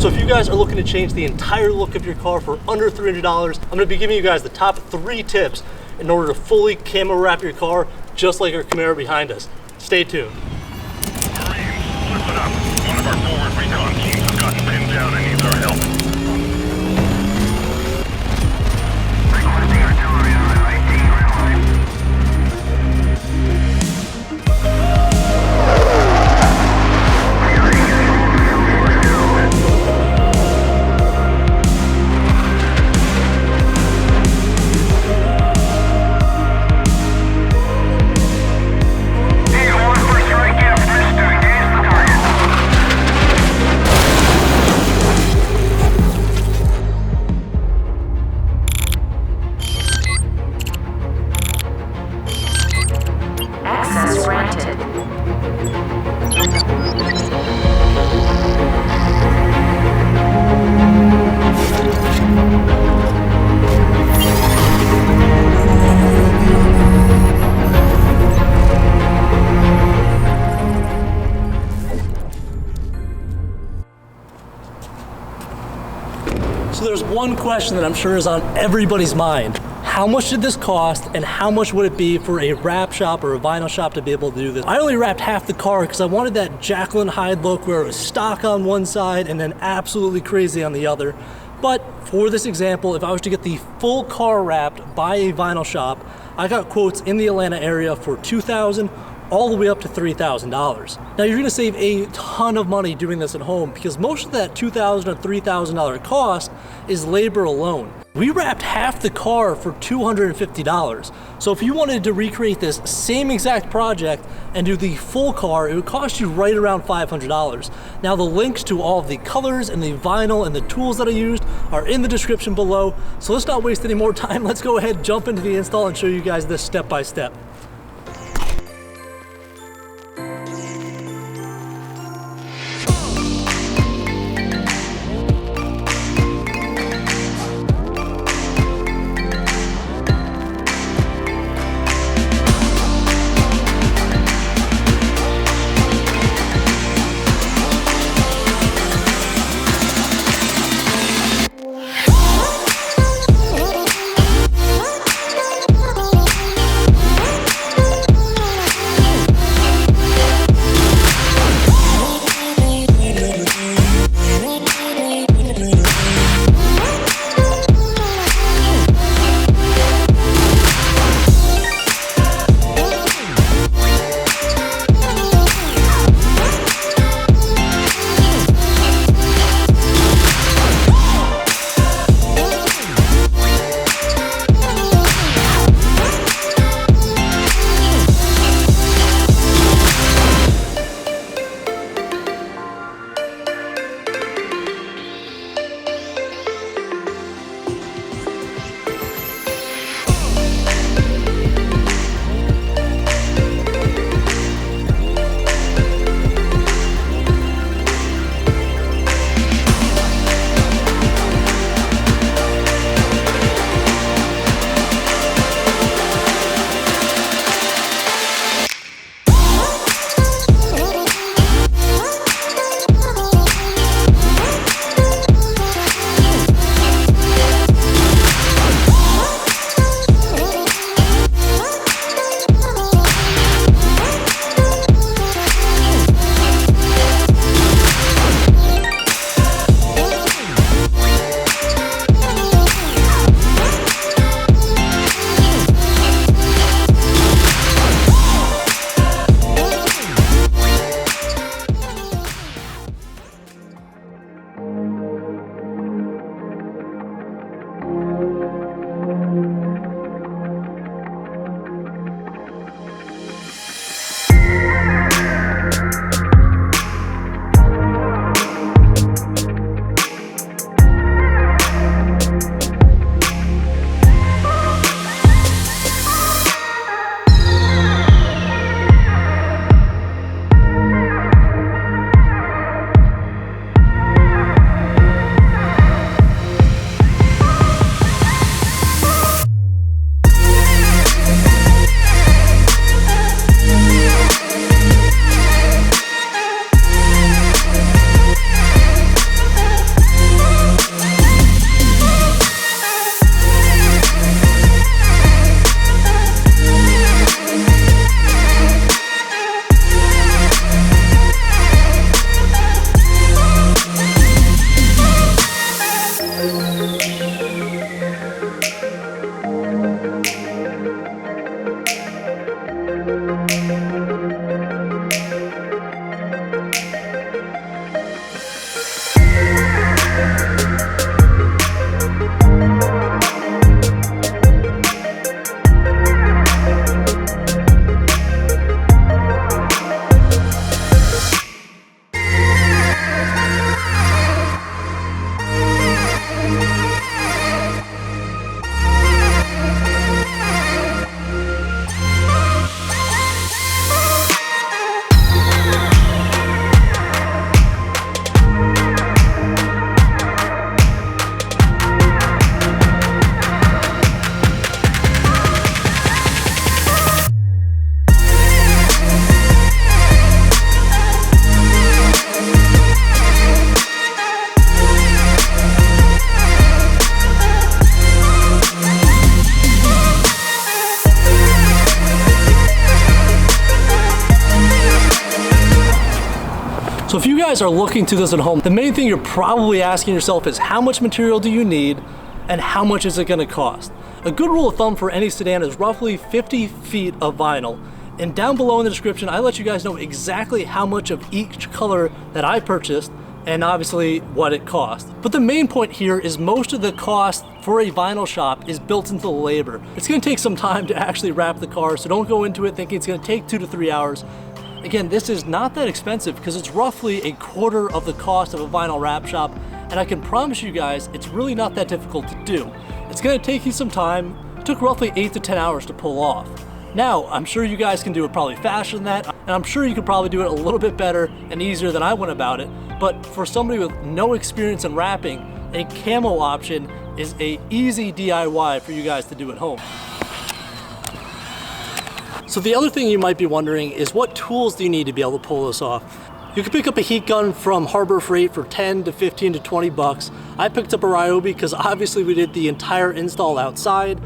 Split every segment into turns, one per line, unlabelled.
So if you guys are looking to change the entire look of your car for under $300, I'm gonna be giving you guys the top 3 tips in order to fully camo wrap your car, just like our Camaro behind us. Stay tuned.
Marines, listen up. One of our forward recon teams has gotten pinned down and needs our help. Requesting artillery on the IT rail line.
Access granted.
So there's one question that I'm sure is on everybody's mind. How much did this cost, and how much would it be for a wrap shop or a vinyl shop to be able to do this? I only wrapped half the car because I wanted that Jekyll and Hyde look where it was stock on one side and then absolutely crazy on the other. But for this example, if I was to get the full car wrapped by a vinyl shop, I got quotes in the Atlanta area for $2,000 all the way up to $3,000. Now you're gonna save a ton of money doing this at home because most of that $2,000 or $3,000 cost is labor alone. We wrapped half the car for $250. So if you wanted to recreate this same exact project and do the full car, it would cost you right around $500. Now the links to all of the colors and the vinyl and the tools that I used are in the description below. So let's not waste any more time. Let's go ahead, jump into the install and show you guys this step by step. So if you guys are looking to this at home, the main thing you're probably asking yourself is how much material do you need and how much is it gonna cost? A good rule of thumb for any sedan is roughly 50 feet of vinyl. And down below in the description, I let you guys know exactly how much of each color that I purchased and obviously what it cost. But the main point here is most of the cost for a vinyl shop is built into the labor. It's gonna take some time to actually wrap the car, so don't go into it thinking it's gonna take 2 to 3 hours. Again, this is not that expensive because it's roughly a quarter of the cost of a vinyl wrap shop, and I can promise you guys it's really not that difficult to do. It's gonna take you some time. It took roughly 8 to 10 hours to pull off. Now, I'm sure you guys can do it probably faster than that, and I'm sure you could probably do it a little bit better and easier than I went about it, but for somebody with no experience in wrapping, a camo option is a easy DIY for you guys to do at home. So the other thing you might be wondering is what tools do you need to be able to pull this off? You can pick up a heat gun from Harbor Freight for 10 to 15 to 20 bucks. I picked up a Ryobi because obviously we did the entire install outside.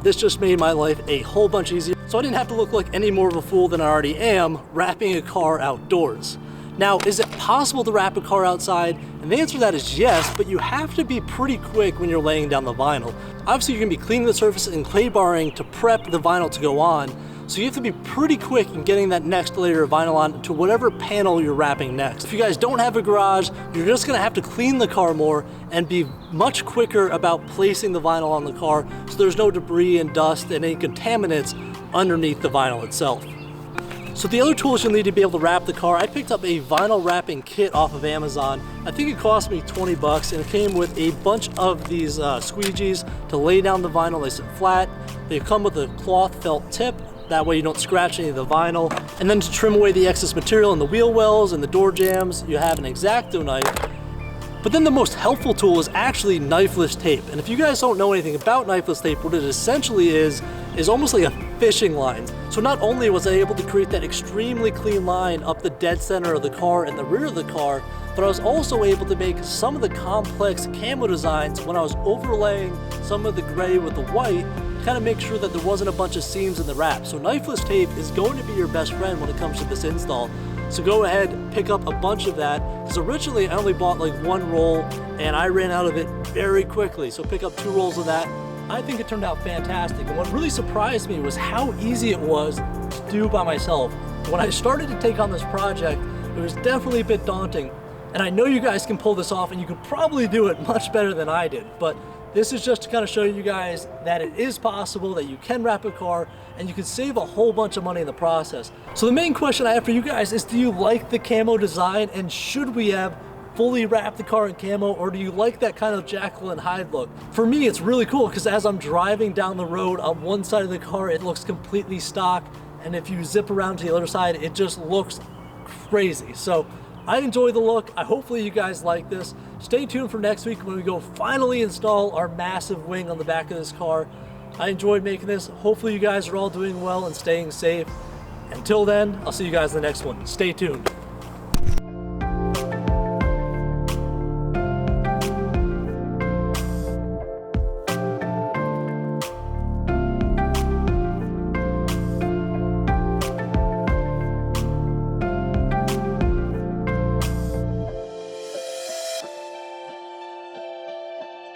This just made my life a whole bunch easier. So I didn't have to look like any more of a fool than I already am wrapping a car outdoors. Now, is it possible to wrap a car outside? And the answer to that is yes, but you have to be pretty quick when you're laying down the vinyl. Obviously you're gonna be cleaning the surface and clay barring to prep the vinyl to go on. So you have to be pretty quick in getting that next layer of vinyl on to whatever panel you're wrapping next. If you guys don't have a garage, you're just gonna have to clean the car more and be much quicker about placing the vinyl on the car so there's no debris and dust and any contaminants underneath the vinyl itself. So the other tools you'll need to be able to wrap the car, I picked up a vinyl wrapping kit off of Amazon. I think it cost me 20 bucks and it came with a bunch of these squeegees to lay down the vinyl nice and flat. They come with a cloth felt tip. That way you don't scratch any of the vinyl. And then to trim away the excess material in the wheel wells and the door jambs, you have an X-Acto knife. But then the most helpful tool is actually knifeless tape. And if you guys don't know anything about knifeless tape, what it essentially is almost like a fishing line. So not only was I able to create that extremely clean line up the dead center of the car and the rear of the car, but I was also able to make some of the complex camo designs when I was overlaying some of the gray with the white, kind of make sure that there wasn't a bunch of seams in the wrap. So knifeless tape is going to be your best friend when it comes to this install. So go ahead, pick up a bunch of that, because originally I only bought like 1 roll and I ran out of it very quickly. So pick up 2 rolls of that. I think it turned out fantastic. And what really surprised me was how easy it was to do by myself. When I started to take on this project, it was definitely a bit daunting. And I know you guys can pull this off and you could probably do it much better than I did. But this is just to kind of show you guys that it is possible, that you can wrap a car and you can save a whole bunch of money in the process. So the main question I have for you guys is, do you like the camo design and should we have fully wrapped the car in camo, or do you like that kind of Jekyll and Hyde look? For me, it's really cool because as I'm driving down the road on one side of the car, it looks completely stock. And if you zip around to the other side, it just looks crazy. So I enjoy the look. Hopefully you guys like this. Stay tuned for next week when we go finally install our massive wing on the back of this car. I enjoyed making this. Hopefully you guys are all doing well and staying safe. Until then, I'll see you guys in the next one. Stay tuned.